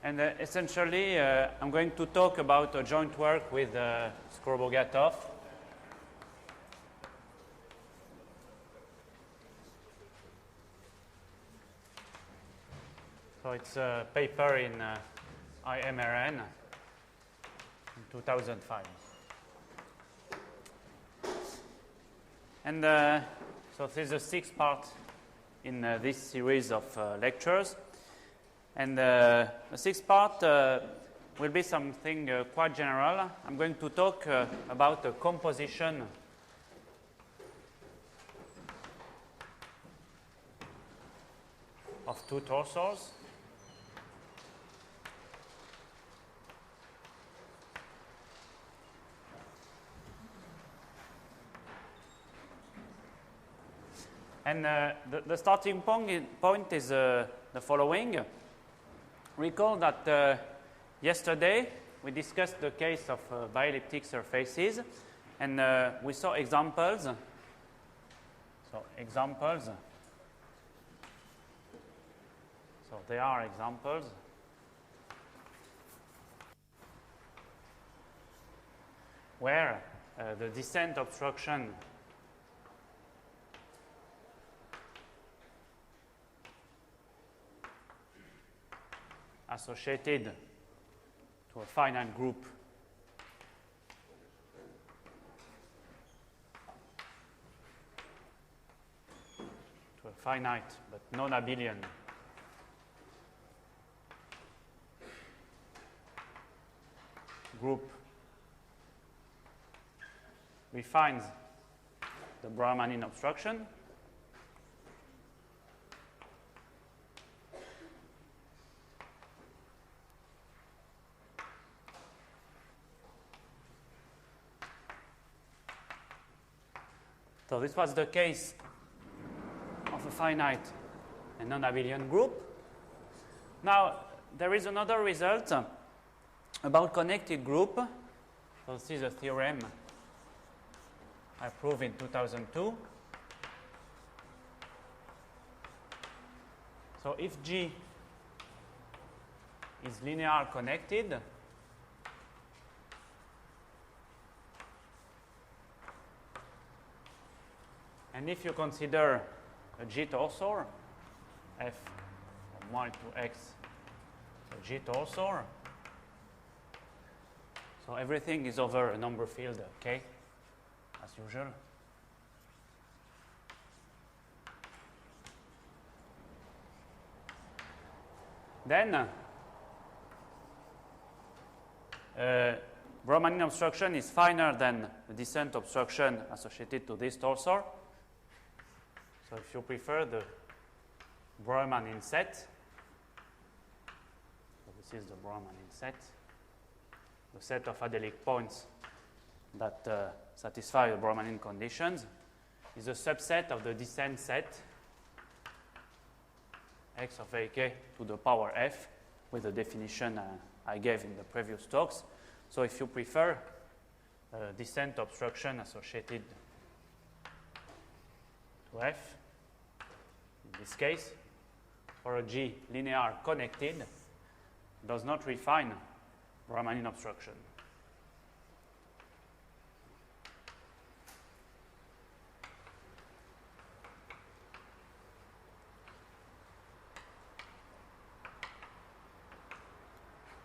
And essentially, I'm going to talk about a joint work with Skorobogatov. So it's a paper in IMRN in 2005. And so this is the sixth part in this series of lectures. And the sixth part will be something quite general. I'm going to talk about the composition of two torsors. And the starting point is the following. Recall that yesterday we discussed the case of bielliptic surfaces, and we saw examples. So examples. So they are examples where the descent obstruction associated to a finite group to a finite but non-abelian group refines the Brahmanin obstruction. So this was the case of a finite and non-abelian group. Now, there is another result about connected group. So this is a theorem I proved in 2002. So if G is linear connected, and if you consider a G torsor, F from Y to X, a G torsor, so everything is over a number field K, as usual. Then Brahmanin obstruction is finer than the descent obstruction associated to this torsor. So if you prefer the Brahmanin set, so this is the Brahmanin set, the set of adelic points that satisfy the Brahmanin conditions is a subset of the descent set x of ak to the power f with the definition I gave in the previous talks. So if you prefer descent obstruction associated to f, in this case, for a G linear connected, does not refine Brahmanin obstruction.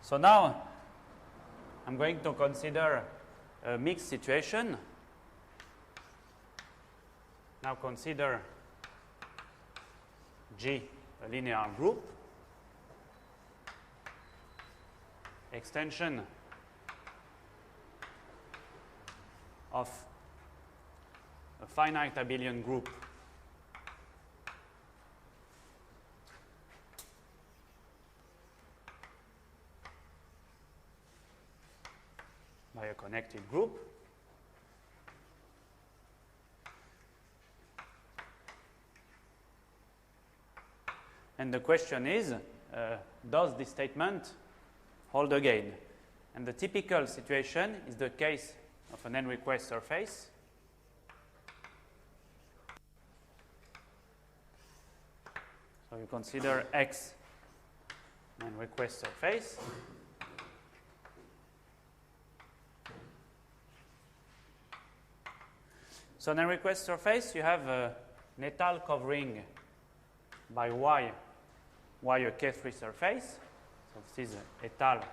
So now I'm going to consider a mixed situation. Now consider G a linear group, extension of a finite abelian group by a connected group. And the question is, does this statement hold again? And the typical situation is the case of an Enriques surface. So you consider X Enriques surface. So in Enriques surface, you have an étal covering by y a K3 surface. So this is étal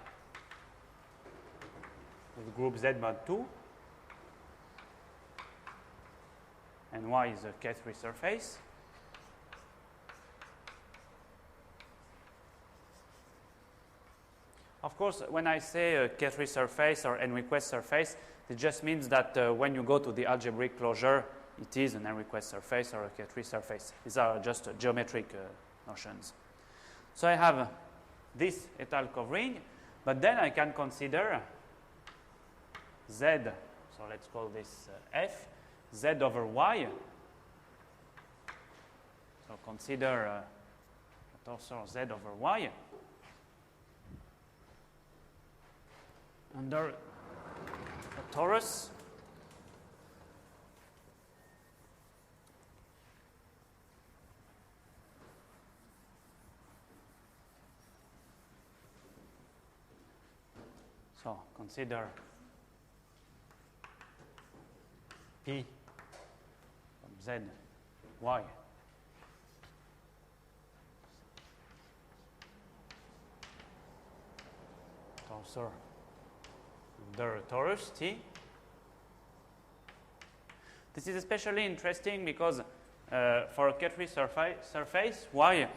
with group Z mod 2. And y is a K3 surface. Of course, when I say a K3 surface or Enriques surface, it just means that when you go to the algebraic closure, it is an Enriques surface or a K3 surface. These are just geometric notions. So I have this étal covering, but then I can consider Z, so let's call this F, Z over Y. So consider a torsor Z over Y under a torus so consider P from Z Y torsor under a torus T. This is especially interesting because for a K3 surface, Y,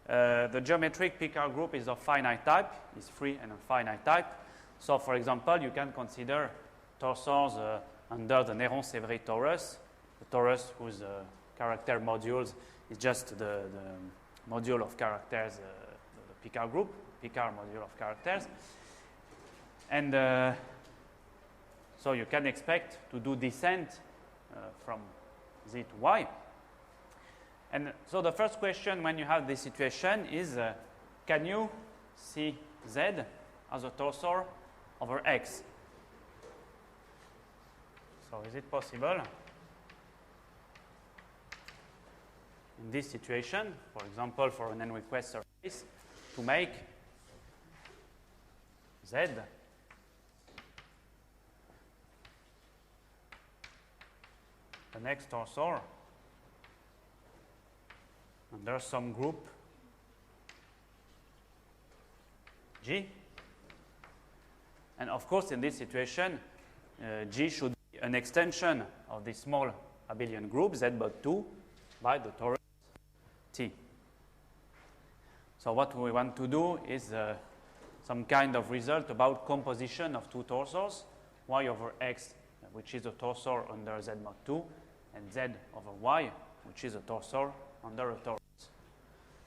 the geometric Picard group is of finite type, is free and of finite type. So, for example, you can consider torsors under the Néron-Sévry torus, the torus whose character modules is just the module of characters, the Picard group, Picard module of characters. And so you can expect to do descent from Z to Y. And so the first question when you have this situation is, can you see Z as a torsor over X? So is it possible in this situation, for example, for an Enriques surface, to make Z the next torsor under some group G? And of course, in this situation, G should be an extension of the small abelian group Z mod 2 by the torus T. So what we want to do is some kind of result about composition of two torsors, Y over X, which is a torsor under Z mod 2, and Z over Y, which is a torsor under a torus.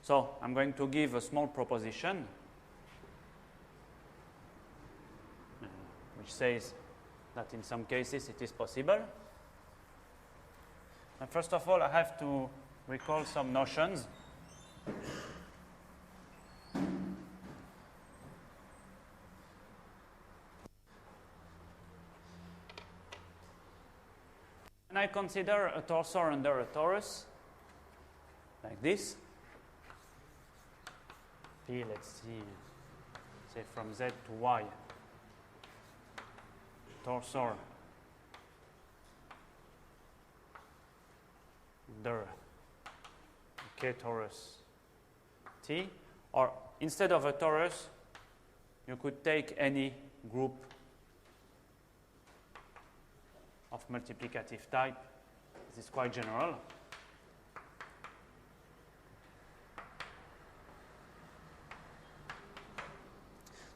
So I'm going to give a small proposition which says that in some cases it is possible. And first of all, I have to recall some notions. When I consider a torsor under a torus, like this, P, let's see, say from Z to Y, torsor under K torus T, or instead of a torus, you could take any group of multiplicative type. This is quite general.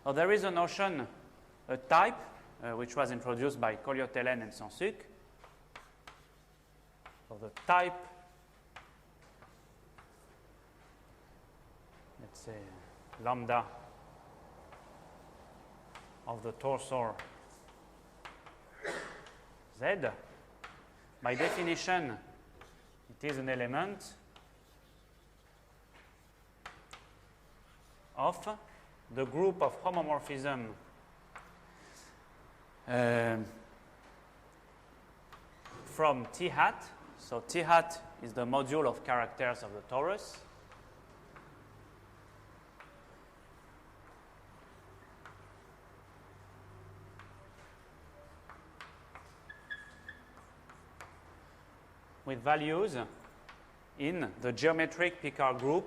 So there is a notion, a type, which was introduced by Colliot-Hélène and Sansuc. So the type, let's say lambda of the torsor Z, by definition, it is an element of the group of homomorphism from T hat. So T hat is the module of characters of the torus. with values in the geometric Picard group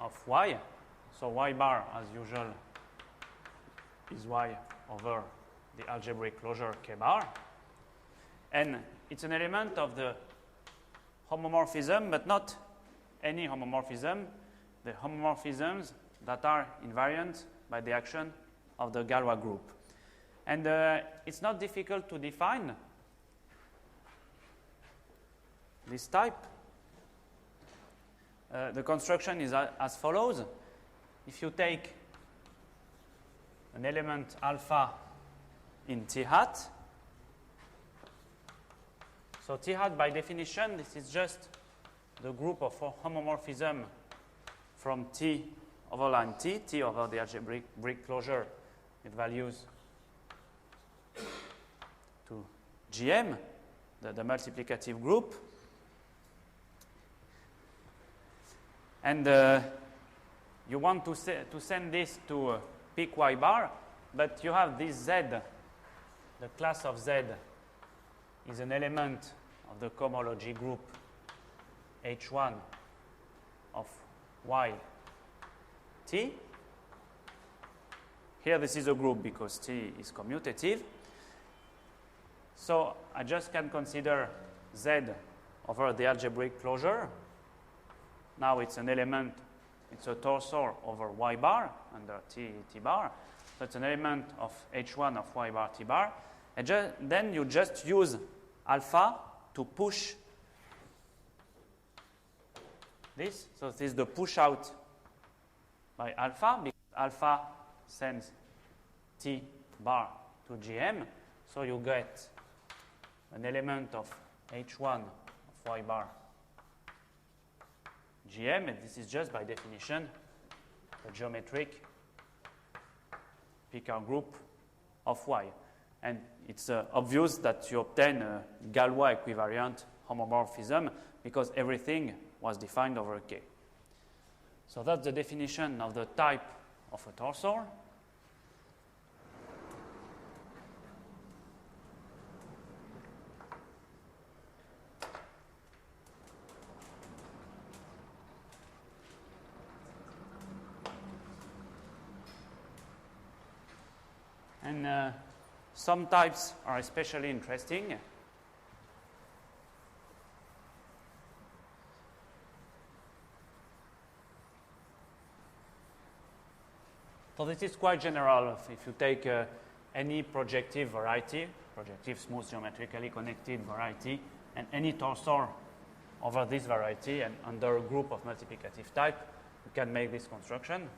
of y. So y bar, as usual, is y over the algebraic closure k bar. And it's an element of the homomorphism, but not any homomorphism, the homomorphisms that are invariant by the action of the Galois group. And it's not difficult to define this type. The construction is as follows. If you take an element alpha in T hat, so T hat by definition, this is just the group of homomorphism from T over line T, T over the algebraic closure with values to GM, the multiplicative group. And you want to send this to pick y bar, but you have this Z, the class of Z is an element of the cohomology group H1 of y T. Here this is a group because T is commutative. So I just can consider Z over the algebraic closure. Now it's an element, it's a torsor over y bar under T bar. So it's an element of H1 of y bar T bar. And then you just use alpha to push this. So this is the push out by alpha, because alpha sends T bar to GM. So you get an element of H1 of y bar GM, and this is just by definition a geometric Picard group of y. And it's obvious that you obtain a Galois equivariant homomorphism because everything was defined over K. So that's the definition of the type of a torsor. And some types are especially interesting. So this is quite general. If you take any projective variety, projective smooth geometrically connected variety, and any torsor over this variety and under a group of multiplicative type, you can make this construction.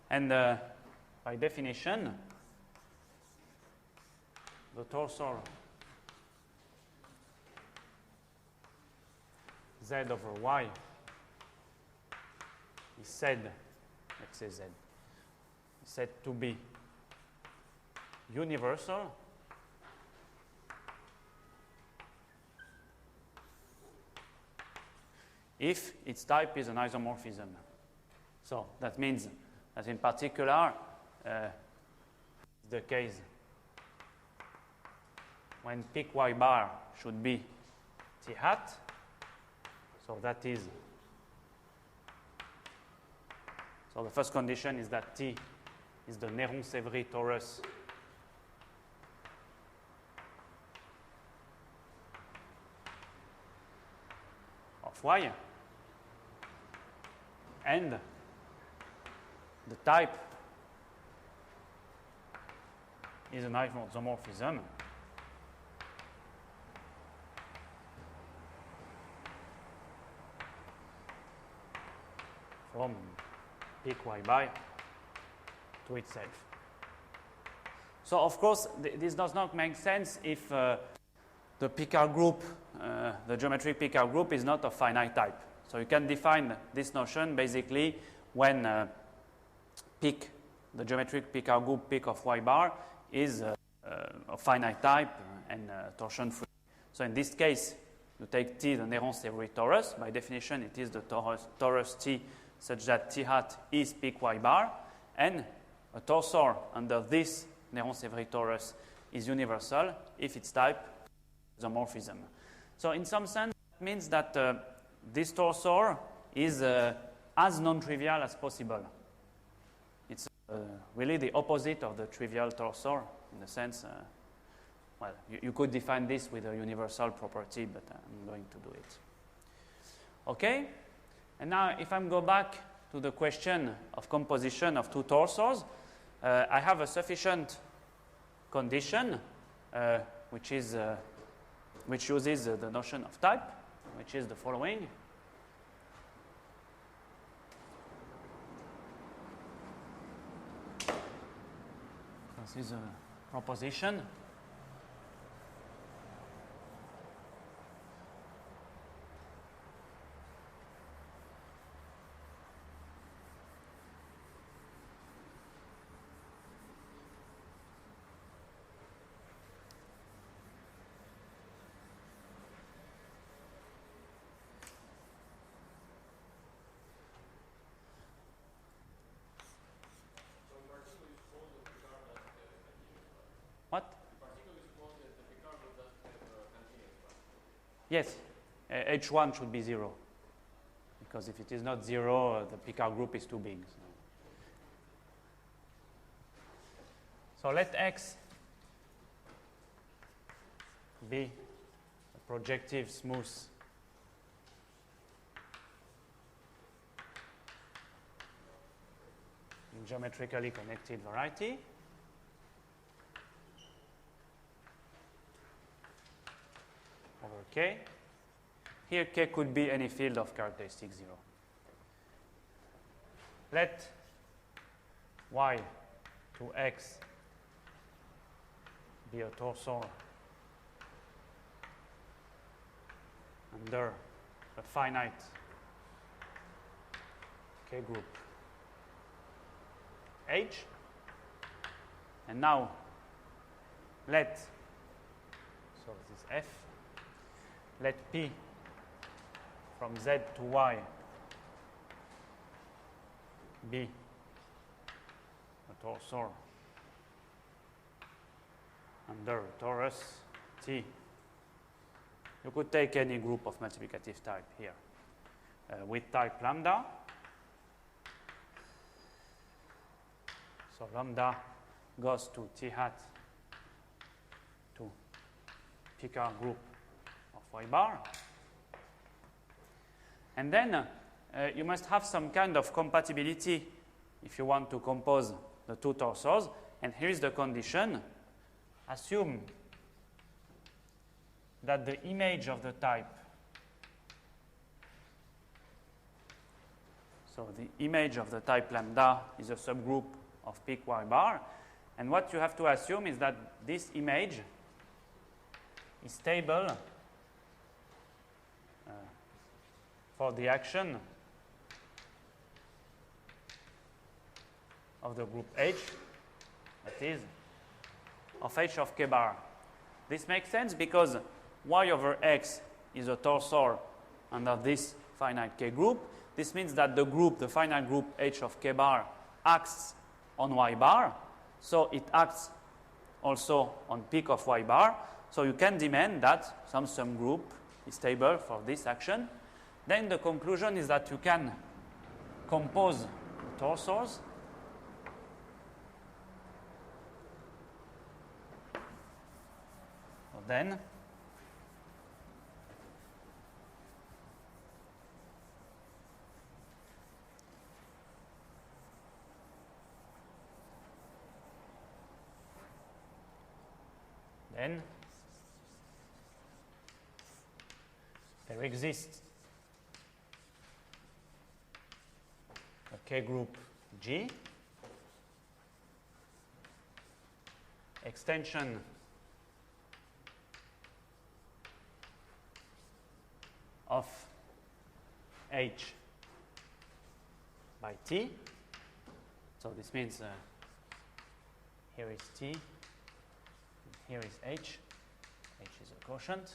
And by definition, the torsor Z over Y is said, let's say Z, is said to be universal if its type is an isomorphism. So that means that in particular, the case when pick y bar should be T hat. So that is, so the first condition is that T is the Néron-Sévry torus of y, and the type is an isomorphism from pick y by to itself. So of course this does not make sense if the Picard group, the geometric Picard group is not of finite type. So you can define this notion basically when pick, the geometric Picard group pick of y bar is of finite type and torsion free. So in this case, you take T, the Néron-Severi torus. By definition, it is the torus T such that T hat is peak Y bar, and a torsor under this Néron-Severi torus is universal if its type is isomorphism. So in some sense, it means that this torsor is as non-trivial as possible. It's really the opposite of the trivial torsor in the sense, well, you could define this with a universal property, but I'm going to do it. Okay? And now if I go back to the question of composition of two torsors, I have a sufficient condition which uses the notion of type, which is the following. This is a proposition. Yes, H1 should be 0, because if it is not 0, the Picard group is too big. So let X be a projective smooth in geometrically connected variety. Over K. Here K could be any field of characteristic 0. Let Y to X be a torsor under a finite K group H. And now let, so this is F, let P from Z to Y be a torsor under a torus T. You could take any group of multiplicative type here with type lambda. So lambda goes to T hat to Picard group of Y bar. And then you must have some kind of compatibility if you want to compose the two torsors. And here is the condition. Assume that the image of the type, so the image of the type lambda is a subgroup of peak Y bar. And what you have to assume is that this image is stable for the action of the group H, that is, of H of K bar. This makes sense because Y over X is a torsor under this finite K group. This means that the group, the finite group H of K bar, acts on Y bar. So it acts also on peak of Y bar. So you can demand that some subgroup is stable for this action. Then the conclusion is that you can compose the torsors then there exists a K group G, extension of H by T. So this means here is T, and here is H. H is a quotient.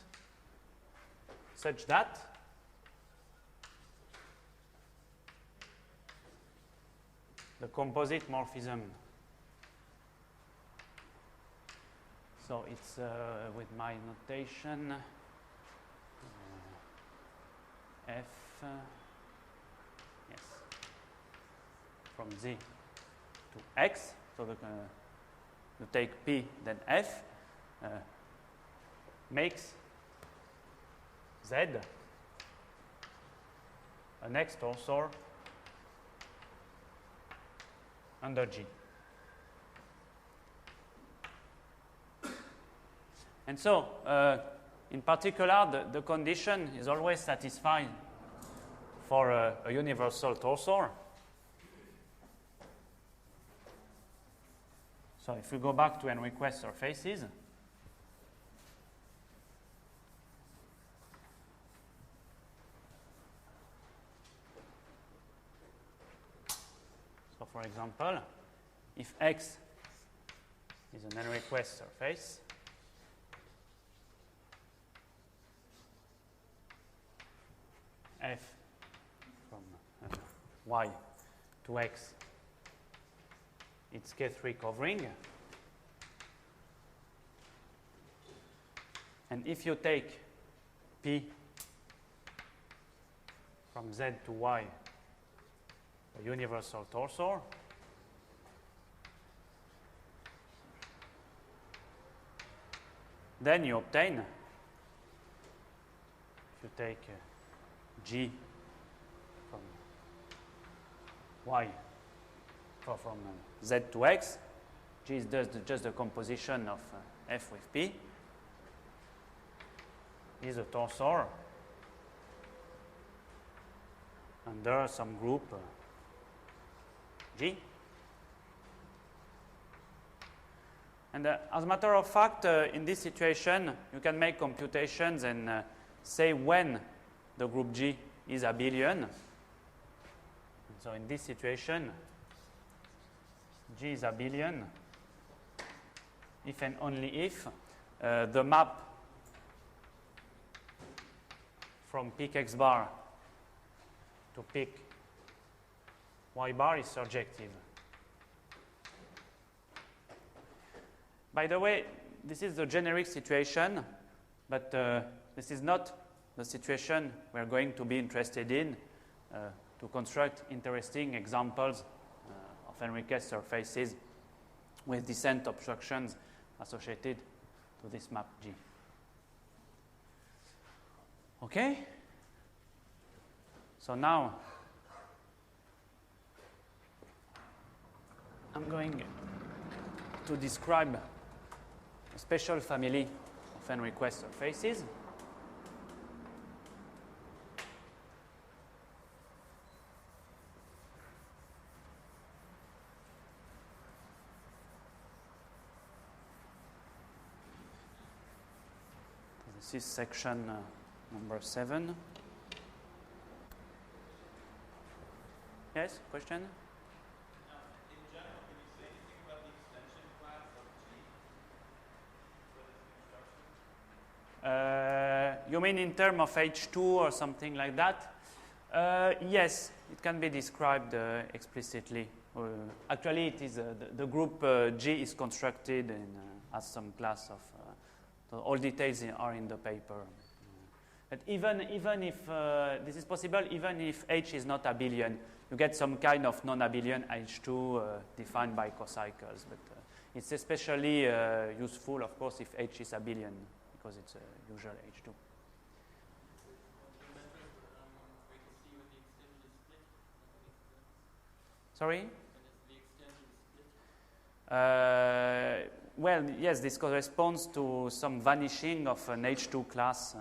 such that the composite morphism, so it's with my notation f, yes, from z to x, so you take p then f, makes z an X torsor under G. And so, in particular, the condition is always satisfied for a universal torsor. So if we go back to Enriques surfaces, so for example, if X is an Enriques surface, f from y to x, it's K3 covering. And if you take P from Z to Y, a universal torsor, then you obtain, if you take G from Y, or from Z to X, G is just the composition of F with P, is a torsor under some group G. And as a matter of fact, in this situation, you can make computations and say when the group G is abelian. And so in this situation, G is abelian if and only if the map from peak x bar to peak y bar is surjective. By the way, this is the generic situation, but this is not the situation we're going to be interested in to construct interesting examples of Enriques surfaces with descent obstructions associated to this map G. Okay? So now I'm going to describe a special family of Enriques surfaces. This is section number 7. Yes, question? In general, can you say anything about the extension class of G for this construction? You mean in terms of H2 or something like that? Yes, it can be described explicitly. Actually, it is the group G is constructed as some class of. All details are in the paper. But even if this is possible, even if H is not abelian, you get some kind of non-abelian H2 defined by cocycles. But it's especially useful, of course, if H is abelian, because it's a usual H2. Sorry? Well, yes, this corresponds to some vanishing of an H2 class.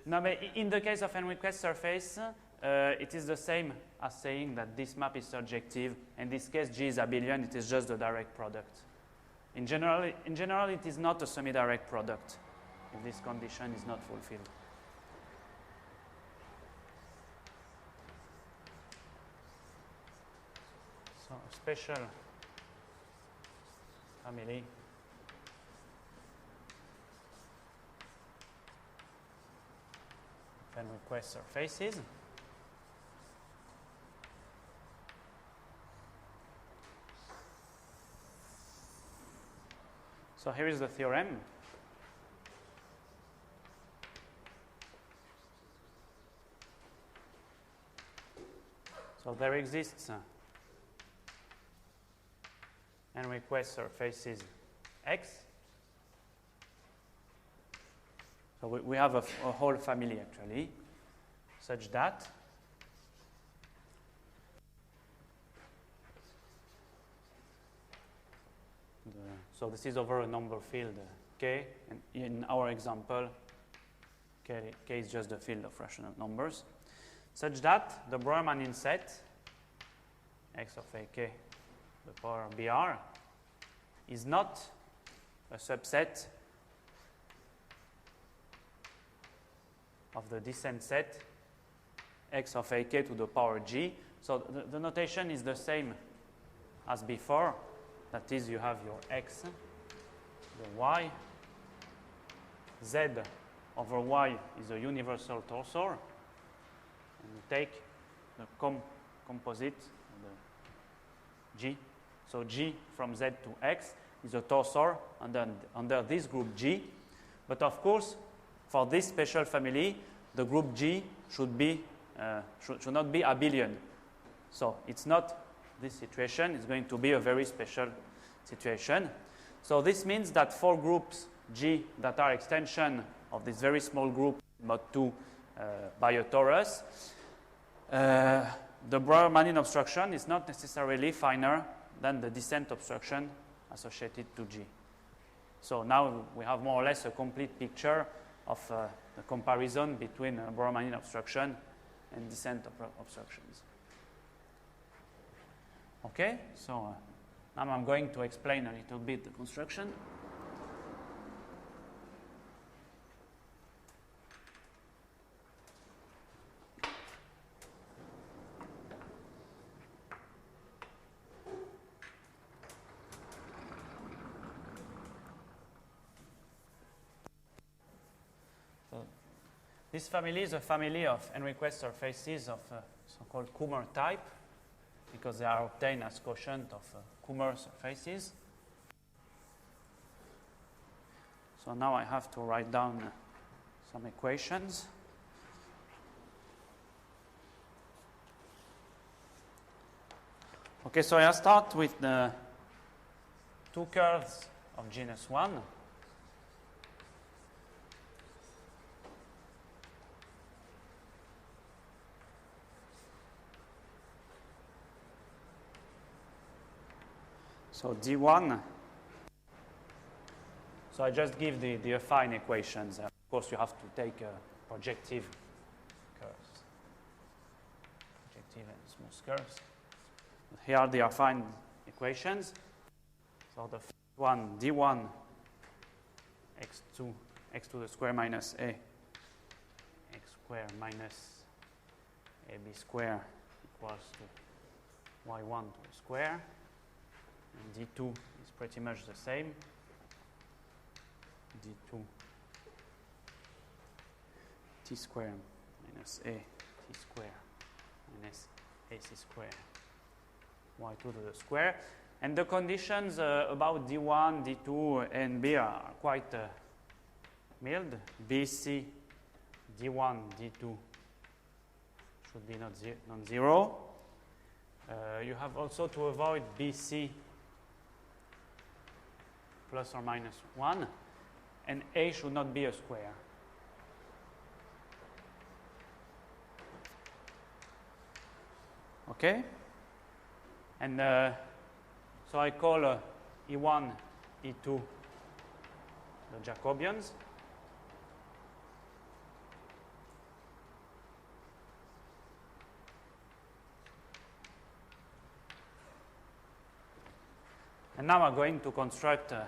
No, but in the case of Enriques surface, it is the same as saying that this map is surjective. In this case, G is abelian. It is just the direct product. In general, it is not a semi-direct product if this condition is not fulfilled. So, a special family Enriques surfaces. So here is the theorem. So there exists Enriques surfaces X. So we have a whole family actually, such that so this is over a number field K, and in our example, K is just the field of rational numbers, such that the Breuer-Manin set X of AK to the power BR is not a subset of the descent set X of AK to the power G. So the notation is the same as before. That is, you have your X, the Y, Z over Y is a universal torsor, and you take the composite, the G. So G from Z to X is a torsor under this group G. But of course, for this special family, the group G should not be abelian. So it's not this situation. It's going to be a very special situation. So this means that for groups G that are extension of this very small group mod 2 by a torus, the Breuer-Manin obstruction is not necessarily finer than the descent obstruction associated to G. So now we have more or less a complete picture of the comparison between Breuer-Manin obstruction and descent obstructions. Okay, so now I'm going to explain a little bit the construction. This family is a family of Enriques surfaces of so-called Kummer type, because they are obtained as quotient of Kummer surfaces. So now I have to write down some equations. Okay, so I start with the two curves of genus 1. So D1, so I just give the affine equations. Of course, you have to take projective curves, projective and smooth curves. Here are the affine equations. So the first one, D1, x2, x to the square minus a, x square minus ab square equals to y1 to the square. And D2 is pretty much the same. D2 t square minus a t square minus ac square y2 to the square. And the conditions about D1, D2, and B are quite mild. BC, D1, D2 should be non-zero. You have also to avoid BC plus or minus 1, and A should not be a square. Okay? And so I call E1, E2 the Jacobians. And now I'm going to construct a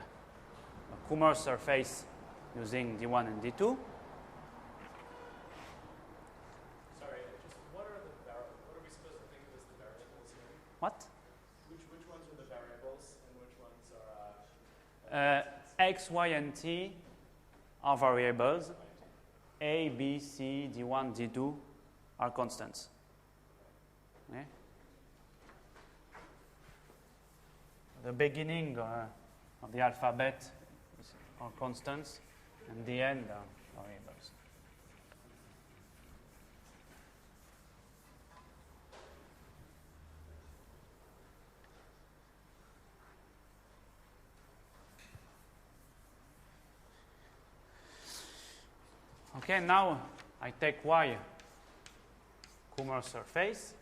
Kummer surface using D1 and D2. Sorry, just what are we supposed to think of as the variables here? What? Which ones are the variables and which ones are X, Y, and T are variables. A, B, C, D1, D2 are constants. Okay? The beginning of the alphabet are constants, and the end are variables. Okay, now I take Y Kummer surface,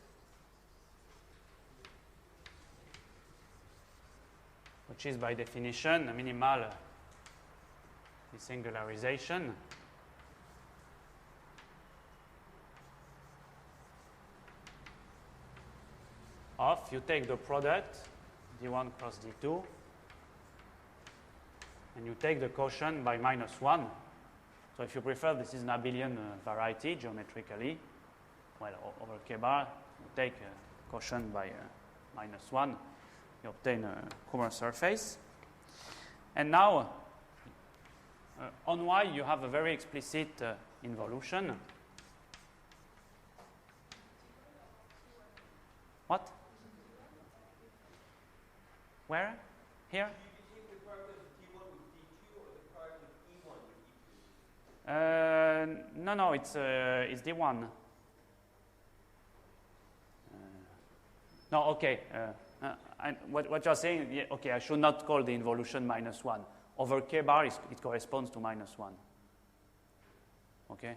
which is by definition a minimal desingularization of, you take the product D1 cross D2, and you take the quotient by -1. So if you prefer, this is an abelian variety geometrically. Well, over K bar, you take a quotient by -1, you obtain a Kummer surface. And now, on Y, you have a very explicit involution. What? Where? Here? No, it's D1. No, okay. What you're saying, yeah, okay, I should not call the involution -1. Over K bar, it corresponds to -1. Okay?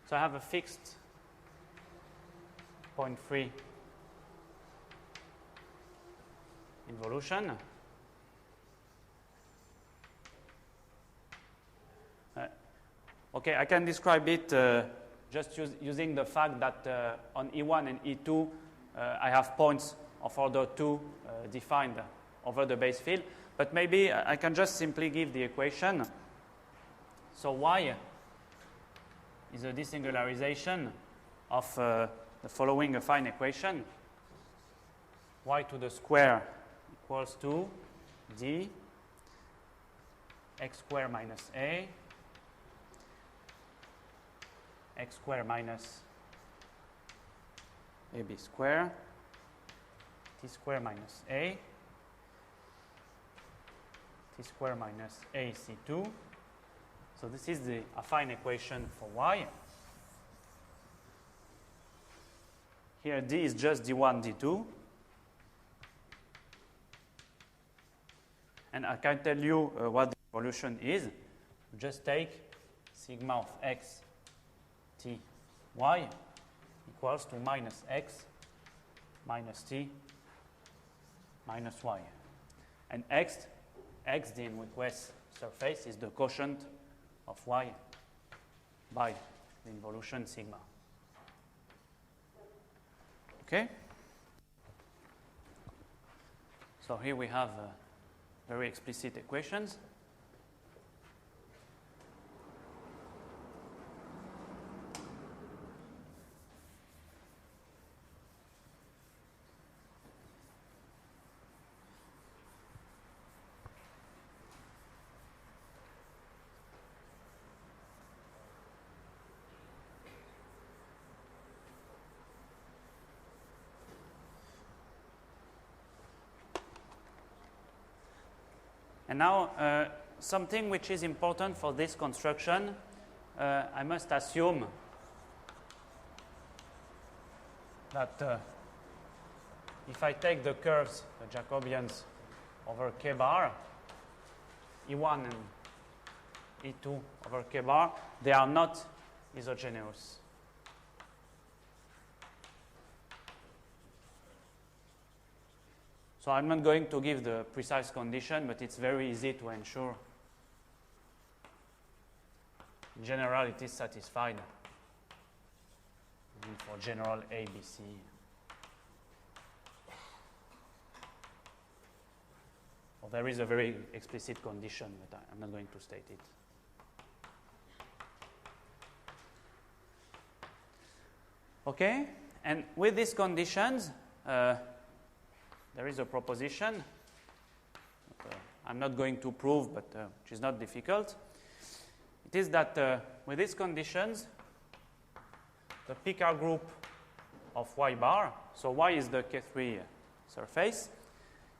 So I have a fixed 0.3 involution. Okay, I can describe it just using the fact that on E1 and E2, I have points of order 2 defined over the base field. But maybe I can just simply give the equation. So Y is a desingularization of the following affine equation. Y to the square equals to D x squared minus A x squared minus AB squared T squared minus A T squared minus AC2. So this is the affine equation for Y. Here D is just D1, D2. And I can tell you what the evolution is. Just take sigma of x t y equals to minus x minus t minus y. And x, the Enriques surface, is the quotient of y by the involution sigma. Okay? So here we have very explicit equations. And now, something which is important for this construction, I must assume that if I take the curves, the Jacobians, over K bar, E1 and E2 over K bar, they are not isogeneous. So I'm not going to give the precise condition, but it's very easy to ensure. In general, it is satisfied. And for general A, B, C. Well, there is a very explicit condition, but I'm not going to state it. Okay, and with these conditions, there is a proposition, I'm not going to prove, but which is not difficult. It is that with these conditions, the Picard group of y bar, so y is the K3 surface,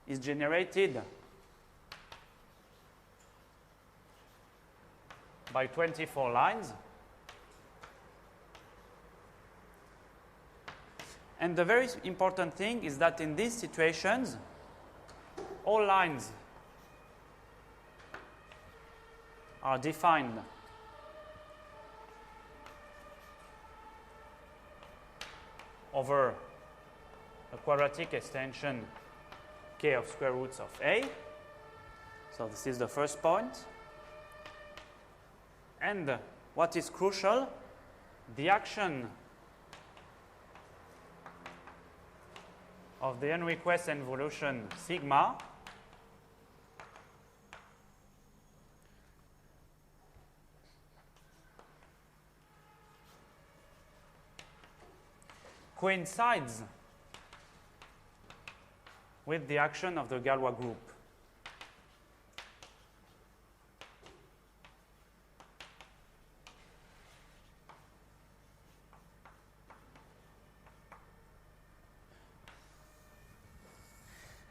is generated by 24 lines. And the very important thing is that in these situations, all lines are defined over a quadratic extension k of square roots of a. So this is the first point. And what is crucial, the action of the Enriques involution sigma coincides with the action of the Galois group.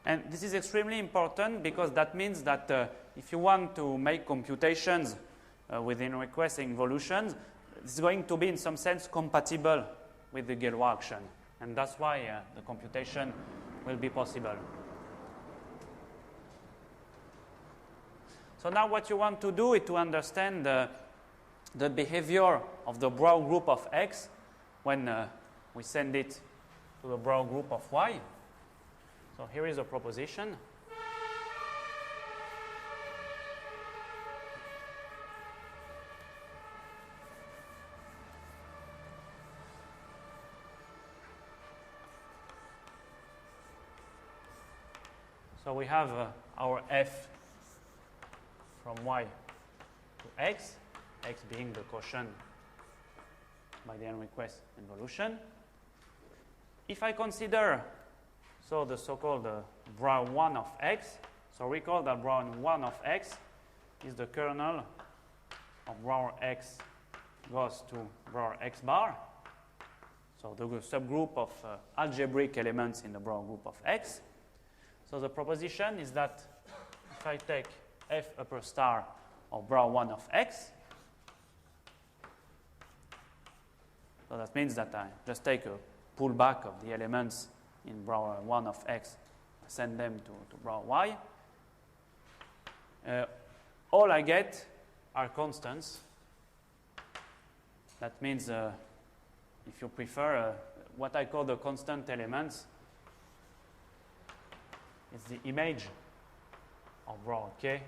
And this is extremely important because that means that if you want to make computations with Enriques involutions, it's going to be in some sense compatible with the Galois action. And that's why the computation will be possible. So now what you want to do is to understand the behavior of the Brauer group of X when we send it to the Brauer group of Y. So here is a proposition. So we have our f from y to x, x being the quotient by the Enriques involution. If I consider the so-called Brauer 1 of x, so recall that Brauer 1 of x is the kernel of Brauer x goes to Brauer x bar. So the subgroup of algebraic elements in the Brauer group of x. So the proposition is that if I take f upper star of Brauer 1 of x, so that means that I just take a pullback of the elements in Brauer 1 of x, send them to Brauer y. All I get are constants. That means, if you prefer, what I call the constant elements is the image of Brauer k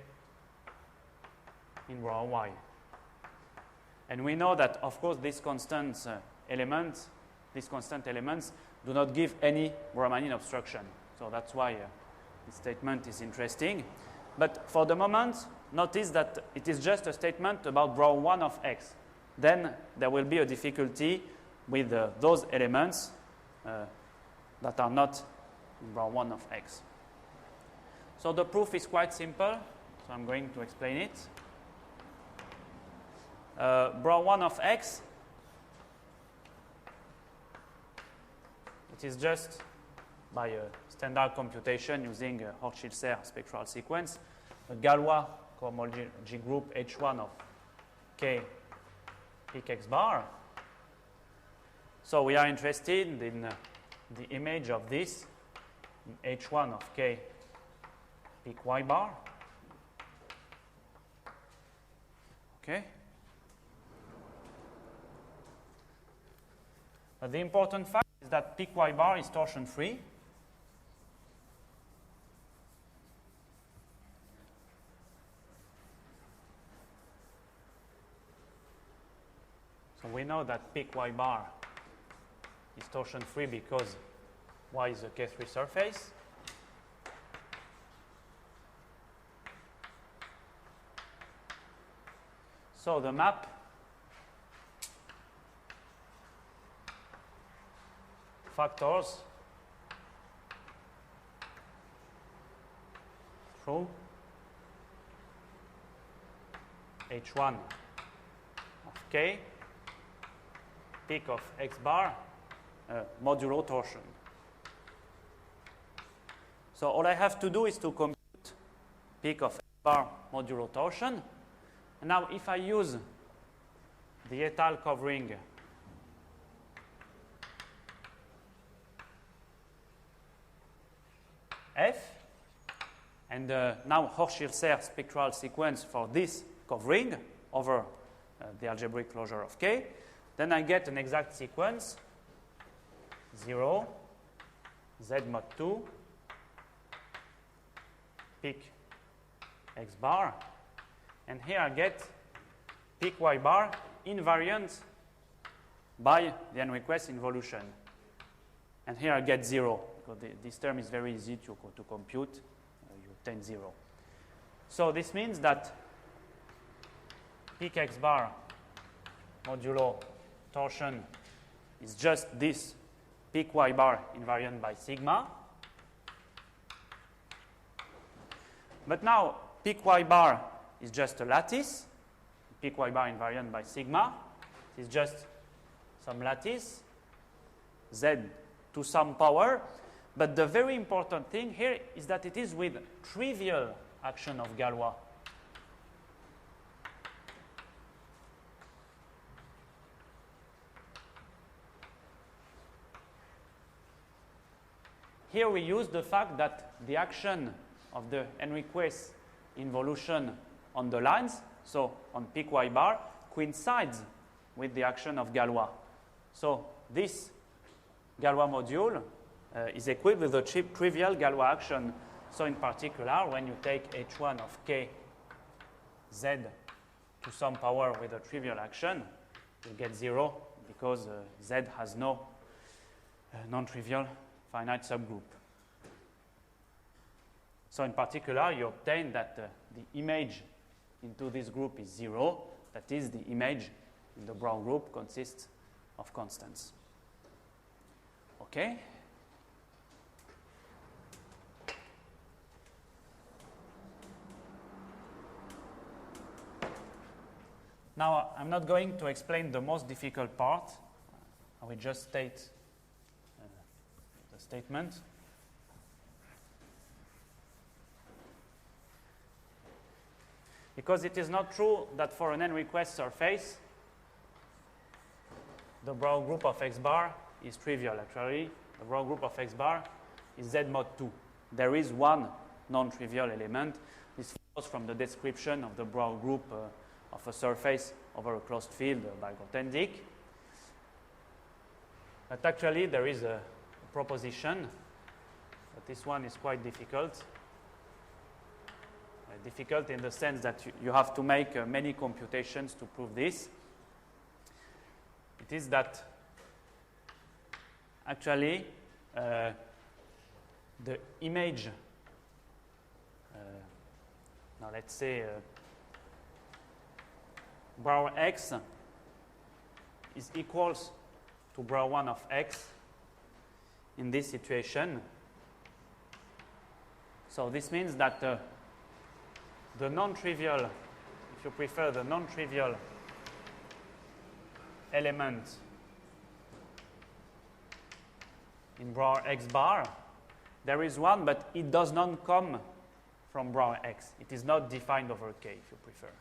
in Brauer y. And we know that, of course, these constant elements do not give any Brownian obstruction. So that's why this statement is interesting. But for the moment, notice that it is just a statement about Brauer 1 of x. Then there will be a difficulty with those elements that are not in Brauer 1 of x. So the proof is quite simple, so I'm going to explain it. Brauer 1 of x, it is just by a standard computation using a Hochschilder spectral sequence, a Galois cohomology group H1 of k peak x bar. So we are interested in the image of this in H1 of k peak y bar. Okay. But the important fact is that peak y bar is torsion free. So we know that peak y bar is torsion free because y is a K3 surface. So the map factors through h1 of k, peak of x bar, modulo torsion. So all I have to do is to compute peak of x bar modulo torsion. And now if I use the étale covering F, and now Hochschild-Serre spectral sequence for this covering over the algebraic closure of K, then I get an exact sequence 0, Z mod 2, peak X bar, and here I get peak Y bar invariant by the Enriques involution. And here I get 0, because this term is very easy to compute. You obtain 0. So this means that peak X bar modulo torsion is just this peak Y bar invariant by sigma. But now peak Y bar is just a lattice. Peak Y bar invariant by sigma is just some lattice, Z to some power. But the very important thing here is that it is with trivial action of Galois. Here we use the fact that the action of the Enriques involution on the lines, so on peak Y bar, coincides with the action of Galois. So this Galois module is equipped with a trivial Galois action. So in particular, when you take h1 of k z to some power with a trivial action, you get 0 because z has no non-trivial finite subgroup. So in particular, you obtain that the image into this group is 0. That is, the image in the Brown group consists of constants. Okay? Now, I'm not going to explain the most difficult part. I will just state the statement. Because it is not true that for an Enriques surface, the Brown group of x bar is trivial. Actually, the Brown group of x bar is Z mod 2. There is one non-trivial element. This follows from the description of the Brown group of a surface over a closed field by Grothendieck. But actually, there is a proposition, but this one is quite difficult. Difficult in the sense that you have to make many computations to prove this. It is that actually the image, now let's say Brouwer x is equals to Brouwer 1 of x in this situation. So this means that the non-trivial, if you prefer, the non-trivial element in Brouwer x bar, there is one, but it does not come from Brouwer x. It is not defined over K, if you prefer.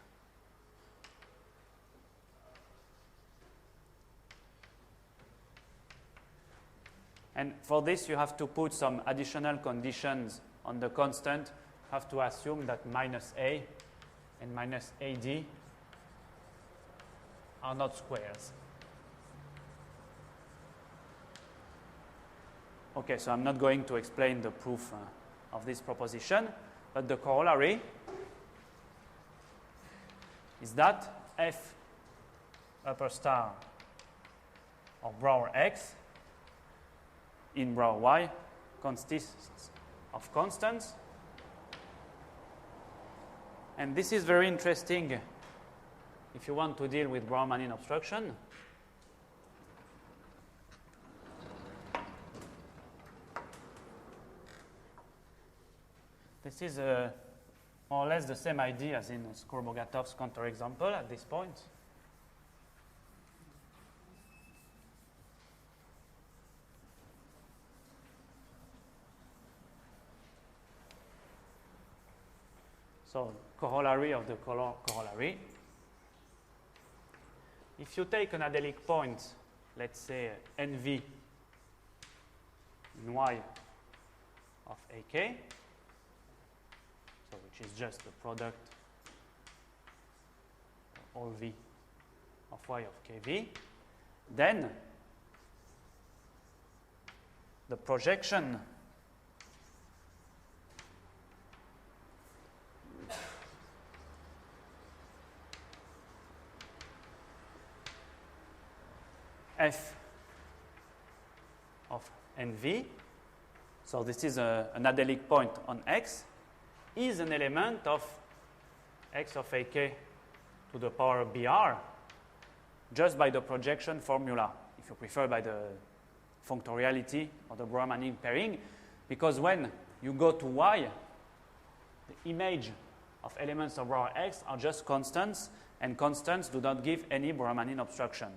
And for this, you have to put some additional conditions on the constant. You have to assume that minus A and minus AD are not squares. Okay, so I'm not going to explain the proof of this proposition, but the corollary is that F upper star of Brouwer X in Brouwer Y consists of constants. And this is very interesting if you want to deal with Brownian obstruction. This is a more or less the same idea as in Skor-Bogatov's counterexample at this point. So, corollary of the corollary. If you take an adelic point, let's say NV in Y of AK, so which is just the product all V of Y of KV, then the projection F of NV, so this is an adelic point on X, is an element of X of AK to the power BR just by the projection formula, if you prefer by the functoriality or the Brahmanic pairing, because when you go to Y, the image of elements of Brouwer X are just constants, and constants do not give any Brahmanian obstruction.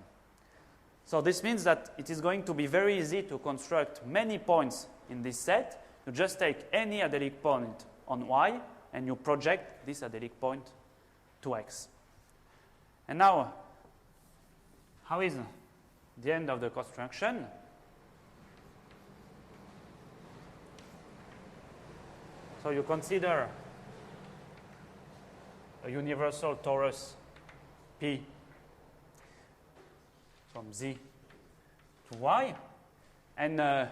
So this means that it is going to be very easy to construct many points in this set. You just take any adelic point on Y and you project this adelic point to X. And now, how is the end of the construction? So you consider a universal torus P from Z to Y, and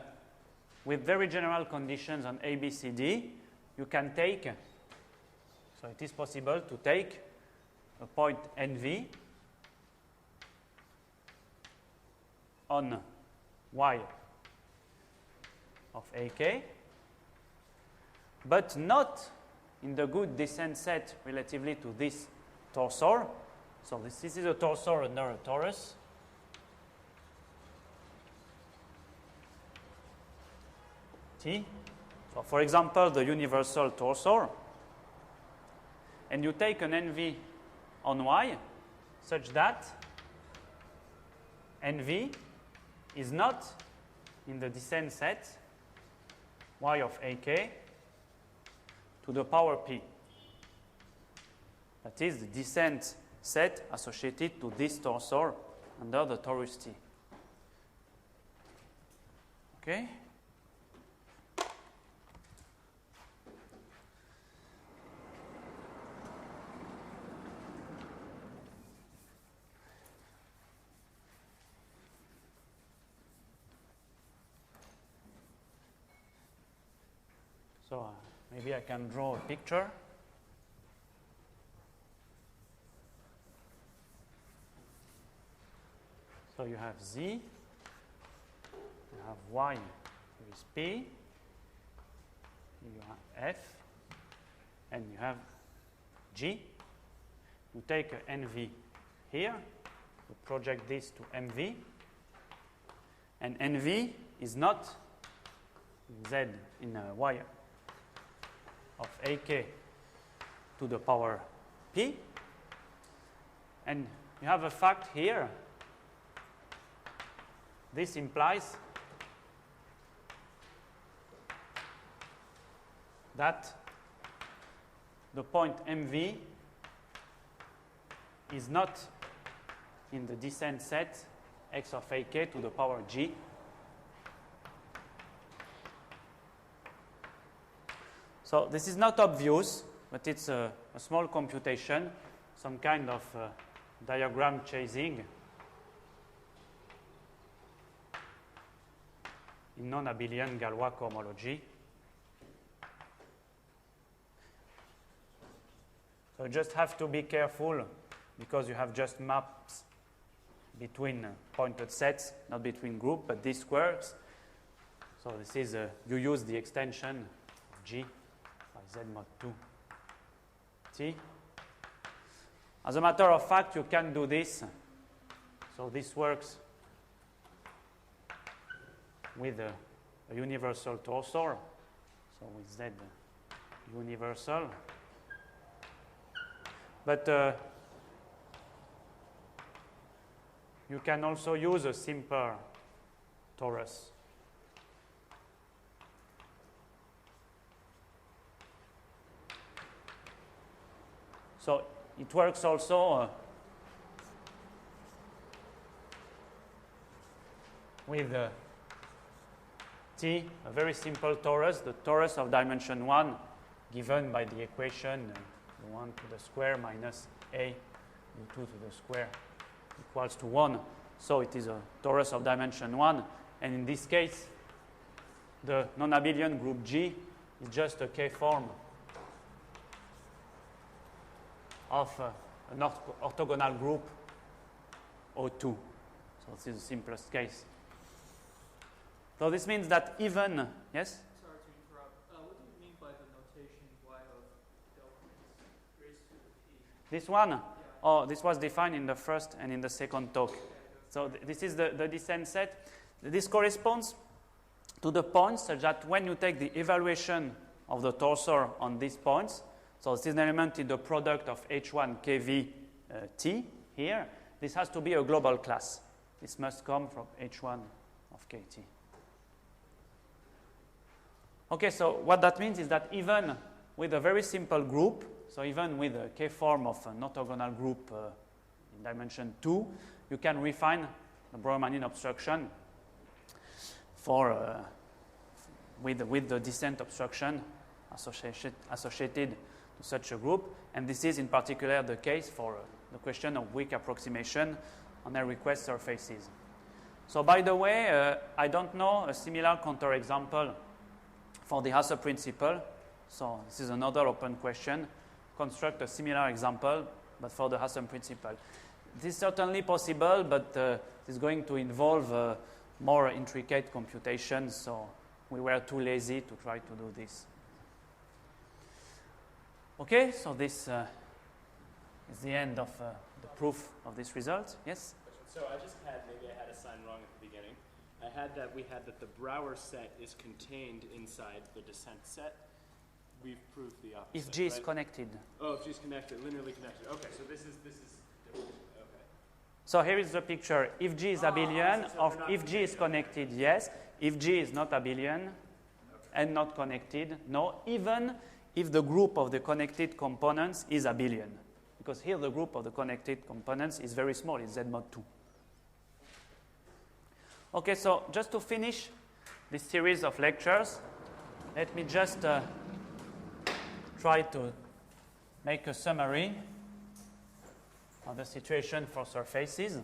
with very general conditions on A, B, C, D, you can take, so it is possible to take a point NV on Y of AK, but not in the good descent set relatively to this torsor. So this is a torsor under a torus. T. So for example, the universal torsor, and you take an NV on Y such that NV is not in the descent set Y of AK to the power P. That is the descent set associated to this torsor under the torus T. Okay? So maybe I can draw a picture. So you have Z, you have Y, here is P, you have F, and you have G. You take a NV here, you project this to MV, and NV is not in Z in Y of AK to the power P. And you have a fact here. This implies that the point MV is not in the descent set X of AK to the power G. So this is not obvious, but it's a small computation, some kind of diagram chasing in non-abelian Galois cohomology. So you just have to be careful because you have just maps between pointed sets, not between groups, but this works. So this is, you use the extension of G by Z mod 2 T. As a matter of fact, you can do this. So this works with a universal torsor. So with Z universal, But you can also use a simple torus. So it works also with T, a very simple torus, the torus of dimension 1, given by the equation 1 to the square minus a u2 to the square equals to 1. So it is a torus of dimension 1. And in this case, the non-abelian group G is just a K-form of an orthogonal group O2. So this is the simplest case. So this means that even, yes? Sorry to interrupt. What do you mean by the notation y of delta raised to the p? This one? Yeah. Oh, this was defined in the first and in the second talk. So this is the descent set. This corresponds to the points such that when you take the evaluation of the torsor on these points, so this is an element in the product of H1 KV T here, this has to be a global class. This must come from H1 of KT. Okay, so what that means is that even with a very simple group, so even with a K-form of an orthogonal group in dimension 2, you can refine the Brownian obstruction for with the descent obstruction associated to such a group. And this is in particular the case for the question of weak approximation on Enriques surfaces. So by the way, I don't know a similar counterexample for the Hasse principle. So this is another open question. Construct a similar example, but for the Hasse principle. This is certainly possible, but it is going to involve more intricate computations, so we were too lazy to try to do this. Okay, so this is the end of the proof of this result. Yes? So I just had, maybe I had a sign wrong at the beginning. I had that the Brouwer set is contained inside the descent set. We've proved the opposite. If G is right? connected. Oh, if G is connected, linearly connected. Okay, so this is different. Okay. So here is the picture. If G is abelian, so or they're not if G is connected, yes. If G is not abelian and not connected, no. Even if the group of the connected components is abelian. Because here the group of the connected components is very small, it's Z mod 2. Okay, so just to finish this series of lectures, let me just try to make a summary of the situation for surfaces.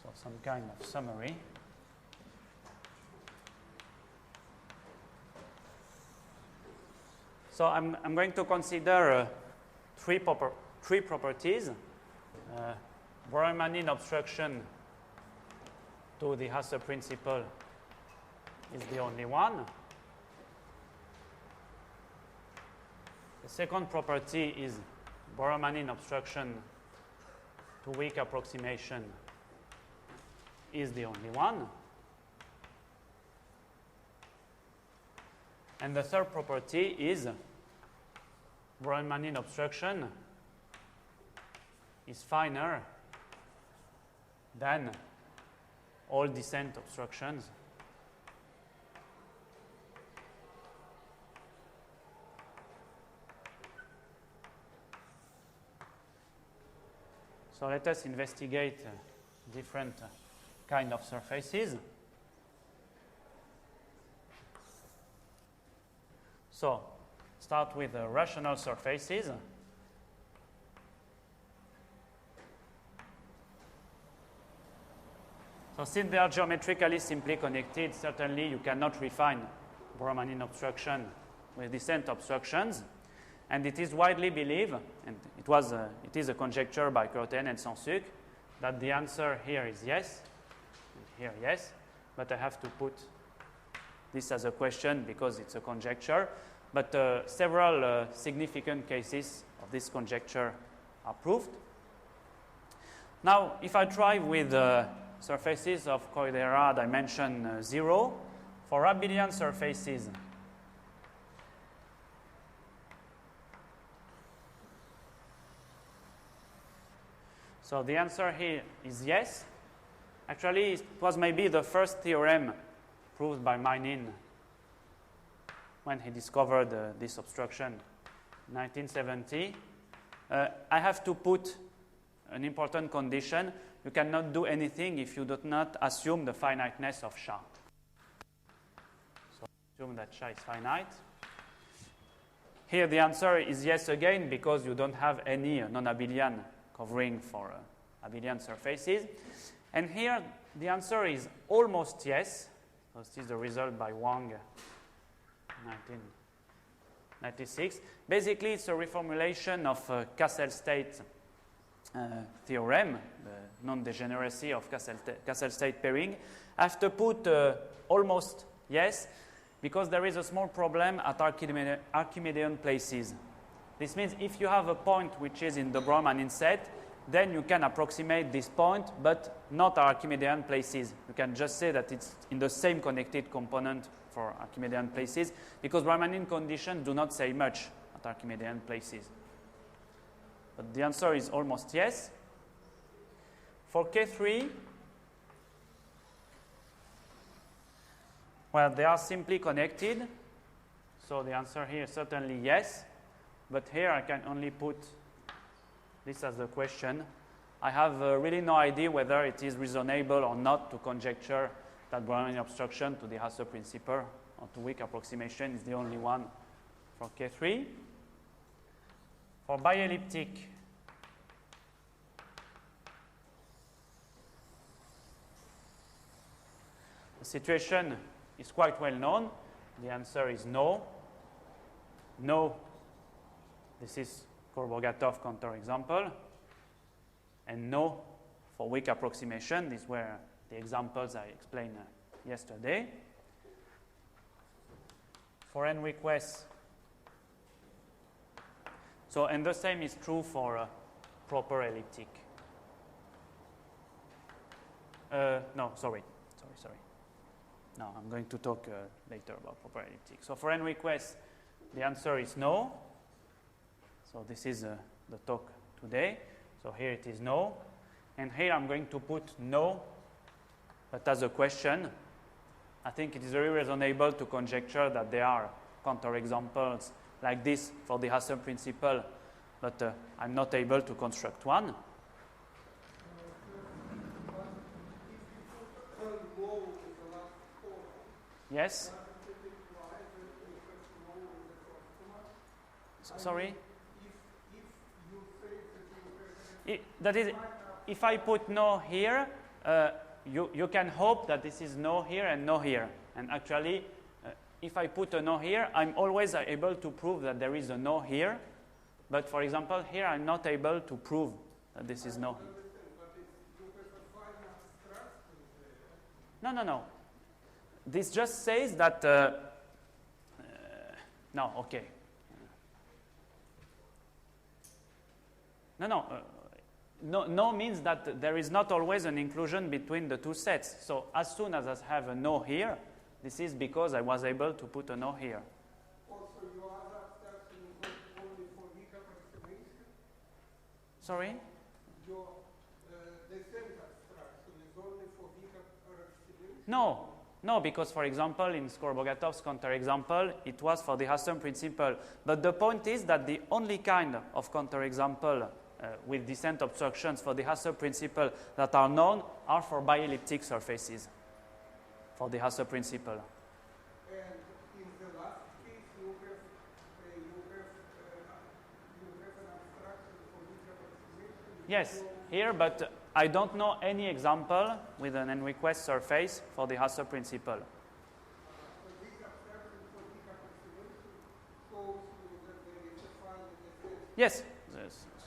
So some kind of summary. So I'm going to consider three properties. Brownian obstruction to the Hasse principle is the only one. The second property is Brownian obstruction to weak approximation is the only one. And the third property is Brownian obstruction is finer than all descent obstructions. So let us investigate different kind of surfaces. So start with rational surfaces. So since they are geometrically simply connected, certainly you cannot refine Brownian obstruction with descent obstructions. And it is widely believed, and it is a conjecture by Curtin and Sansuc, that the answer here is yes, and here yes, but I have to put this as a question because it's a conjecture. But several significant cases of this conjecture are proved. Now, if I try with surfaces of Koidera dimension 0 for abelian surfaces. So the answer here is yes. Actually, it was maybe the first theorem proved by Mainin when he discovered this obstruction in 1970. I have to put an important condition. You cannot do anything if you do not assume the finiteness of SHA. So assume that SHA is finite. Here the answer is yes again because you don't have any non-abelian covering for abelian surfaces. And here the answer is almost yes. So this is the result by Wang 1996. Basically, it's a reformulation of Cassel-State theorem, the non-degeneracy of Cassel-State pairing. I have to put almost yes because there is a small problem at Archimedean places. This means if you have a point which is in the Brownian set, then you can approximate this point, but not Archimedean places. You can just say that it's in the same connected component for Archimedean places, because Brownian conditions do not say much at Archimedean places. But the answer is almost yes. For K3, well, they are simply connected, so the answer here is certainly yes. But here I can only put this as a question. I have really no idea whether it is reasonable or not to conjecture that Brownian obstruction to the Hasse principle or to weak approximation is the only one for K3. For bielliptic, the situation is quite well known. The answer is no. No. This is Korbogatov counterexample. And no for weak approximation. These were the examples I explained yesterday. For Enriques, so, and the same is true for proper elliptic. No, sorry. No, I'm going to talk later about proper elliptic. So for Enriques, the answer is no. So this is the talk today. So here it is no. And here I'm going to put no, but as a question. I think it is very reasonable to conjecture that there are counterexamples like this for the Hasse principle, but I'm not able to construct one. Yes? Sorry? That is, if I put no here, you can hope that this is no here and no here. And actually, if I put a no here, I'm always able to prove that there is a no here. But for example, here I'm not able to prove that this is no. No. This just says that, no, okay. No means that there is not always an inclusion between the two sets. So as soon as I have a no here, this is because I was able to put a no here. Also, your other abstraction is only for weak approximation? Sorry? The same abstraction is only for weak approximation? No, because for example, in Skorobogatov's counterexample, it was for the Hasse principle. But the point is that the only kind of counterexample with descent obstructions for the Hasse principle that are known are for bielliptic surfaces for the Hasse principle. And in the last case, you have an abstraction for weak approximation? Yes, here, but I don't know any example with an Enriques surface for the Hasse principle. So this abstraction for weak approximation shows you that there is a finite. Yes.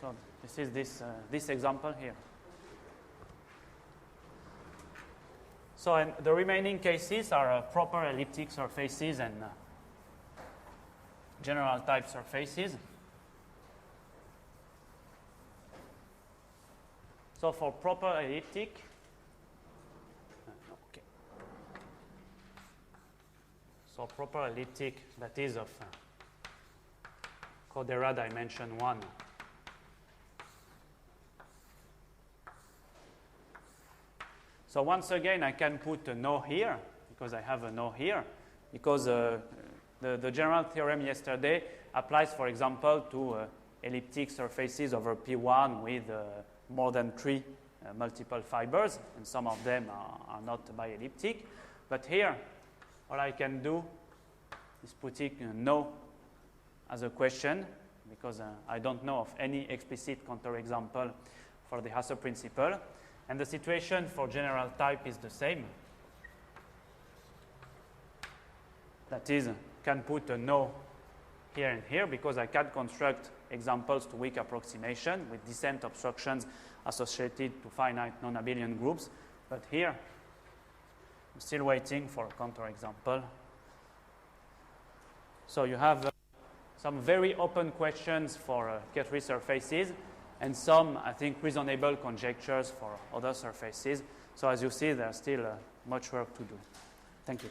So this is this example here. So and the remaining cases are proper elliptic surfaces and general type surfaces. So for proper elliptic, So proper elliptic that is of Codera dimension 1. So once again, I can put a no here, because I have a no here, because the general theorem yesterday applies, for example, to elliptic surfaces over P1 with more than 3 multiple fibers, and some of them are not bielliptic. But here, all I can do is putting no as a question, because I don't know of any explicit counterexample for the Hasse principle. And the situation for general type is the same. That is, can put a no here and here, because I can construct examples to weak approximation with descent obstructions associated to finite non-abelian groups. But here, I'm still waiting for a counterexample. So you have some very open questions for K3 surfaces, and some, I think, reasonable conjectures for other surfaces. So as you see, there's still much work to do. Thank you.